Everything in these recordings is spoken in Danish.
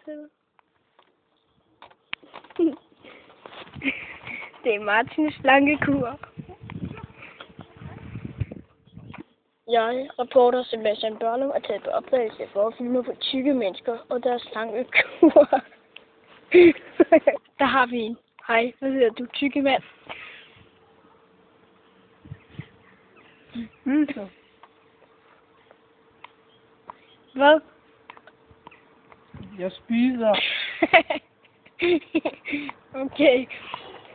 til. Det er Martins slankekur. Jeg, reporter Sebastian Børnum, er taget på opdagelse for at filme for tykke mennesker og deres slankekur. Der har vi en. Hej, hvad hedder du, tykke mand? Hvad? Jeg spiser. Okay,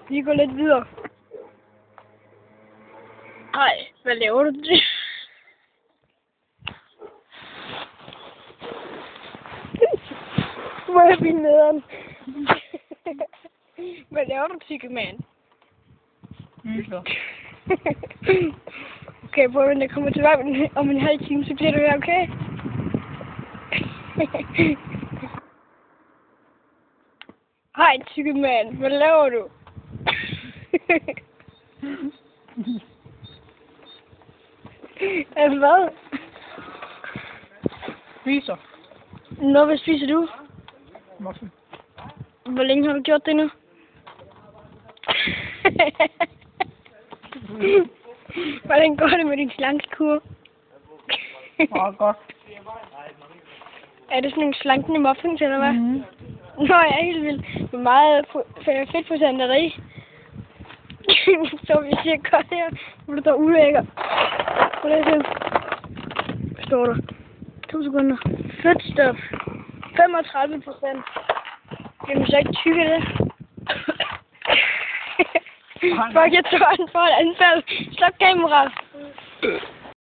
vi går lidt videre. Hej, hvad laver du? Hvor er vi nederen? Hvad laver du, tykke mand? Spiser. Okay, prøv at jeg kommer tilbage om en halv time, så bliver du okay? Hej, tykke mand. Hvad laver du? Hvad? Spiser. Nå, hvad spiser du? Muffin. Hvor længe har du gjort det nu? Hvordan går det med din slankekur? Meget godt. Er det sådan nogle slankende muffins, eller hvad? Mm-hmm. Nå, jeg er helt vildt. Hvor meget fedtprocent er der i? Så vi siger godt her, hvor du står ulækker. Prøv lige at se. Hvad står der? 2 sekunder. Fedtstof. 35%. Jamen, så ikke tykke det. Fuck, jeg tror, han får et anfald. Sluk kameraet.